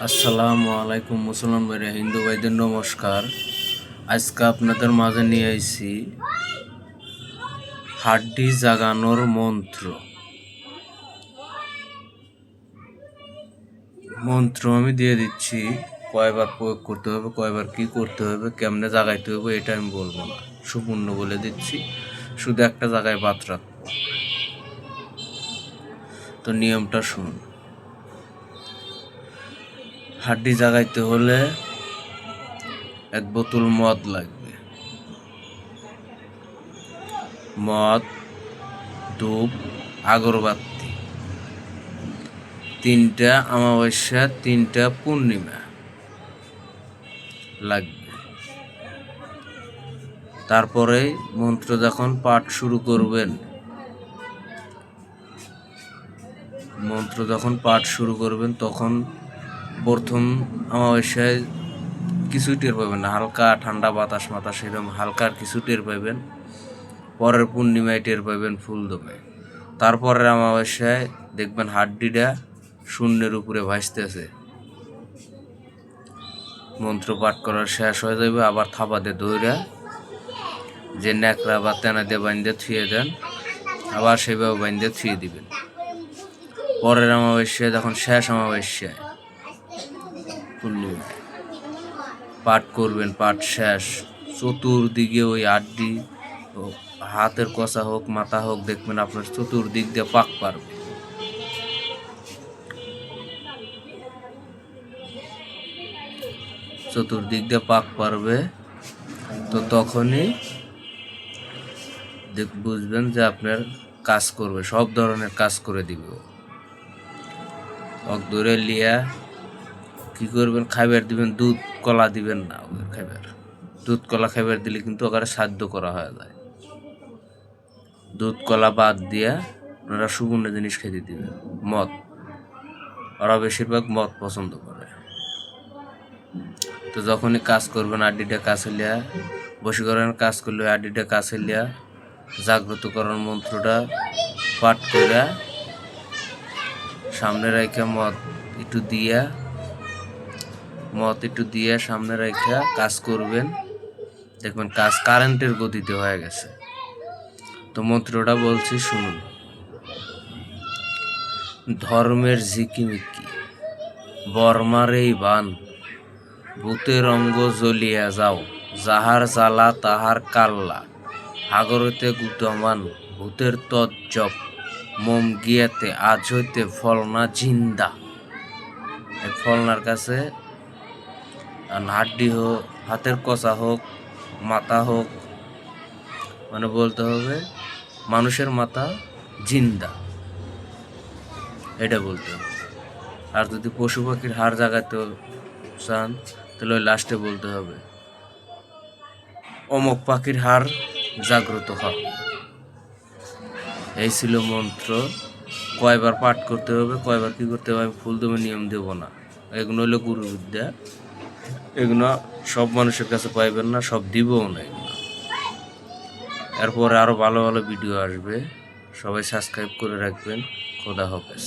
আসসালামু আলাইকুম মুসলমান ভাইরা, হিন্দু ভাইদের নমস্কার। আজকে আপনাদের মাঝে নিয়ে আইছি হাড্ডি জাগানোর মন্ত্র। আমি দিয়ে দিচ্ছি, কয়বার প্রয়োগ করতে হবে, কয়বার কি করতে হবে, কেমনে জাগাইতে হবে এটা আমি বলবো না, সম্পূর্ণ বলে দিচ্ছি। শুধু একটা জায়গায় বাদ রাখবো। তো নিয়মটা শুনুন। হাড্ডি জাগাইতে হলে এক বোতল মদ লাগবে। মদ, ধূপ, আগরবাতি, 3টা অমাবস্যা, 3টা পূর্ণিমা লাগবে। তারপরে মন্ত্র যখন পাঠ শুরু করবেন, তখন প্রথম অমাবস্যায় কিছু টের পাবেন না, হালকা ঠান্ডা বাতাস এরকম হালকা কিছু টের পাবেন। পরের পূর্ণিমায় টের পাবেন ফুল দমে। তারপরের অমাবস্যায় দেখবেন হাড্ডিটা শূন্যের উপরে ভাসতেছে। মন্ত্র পাঠ করার শেষ হয়ে যাবে, আবার থাপাতে ধইরা যে ন্যাকড়া বা তেনা দিয়ে বাইন্দে থুয়ে দেন, আবার সেভাবে বাইন্দে থুয়ে দিবেন। পরের অমাবস্যায়, যখন শেষ অমাবস্যায় পূর্ণিমায় পাঠ করবেন, পাঠ শেষ, চতুর্দিকে ওই হাড্ডি হাতের কষা হোক, মাথা হোক, দেখবেন আপনার চতুর্দিক দিয়ে পাক পারবে। তো তখনই বুঝবেন যে আপনার কাজ করবে, সব ধরনের কাজ করে দিবে। ধরে লিয়া কি করবেন, খাইবার দিবেন, দুধ কলা দিবেন না। দুধ কলা খাইবার দিলে কিন্তু ওখানে সাধ্য করা হয়ে যায়। দুধ কলা বাদ দিয়া ওনারা সুগন্ধ জিনিস খেতে দিবেন। মদ, ওরা বেশিরভাগ মদ পছন্দ করে। তো যখনই কাজ করবেন, আড্ডিটা কাছে লিয়া, বশীকরণের কাজ করলে আড্ডিটা কাছে লিয়া জাগ্রত করার মন্ত্রটা পাঠ করে সামনে রাখা মদ একটু দিয়া সামনে রাখা কাজ করবেন। দেখবেন কাজ কারেন্টের গতিতে হয়ে গেছে। তো মন্ত্রটা বলছি, শুনুন। ধর্মের ঝিকিমিকি বর্মার এই বান, ভূতের অঙ্গ জ্বলিয়া যাও, যাহার জ্বালা তাহার কাল্লা, হাগরতে গুতমান ভূতের তজ্জব, মোম গিয়াতে আজ হইতে ফলনা জিন্দা। এই ফলনার কাছে হাড্ডি হোক, হাতের কষা হোক, মাথা হোক, মানে বলতে হবে মানুষের মাথা জিন্দা, এটা বলতে হবে। আর যদি পশু পাখির হাড় জাগাতে চান, তাহলে ওই লাস্টে বলতে হবে অমুক পাখির হাড় জাগ্রত হয়। এই ছিল মন্ত্র। কয়বার পাঠ করতে হবে, কয়বার কি করতে হবে, আমি ফুলদমে নিয়ম দেব না। এগুলো হলো গুরুবিদ্যা, এগুলো সব মানুষের কাছে পাইবেন না, সব দিবও না এগুলো। এরপরে আরো ভালো ভালো ভিডিও আসবে, সবাই সাবস্ক্রাইব করে রাখবেন। খোদা হাফেজ।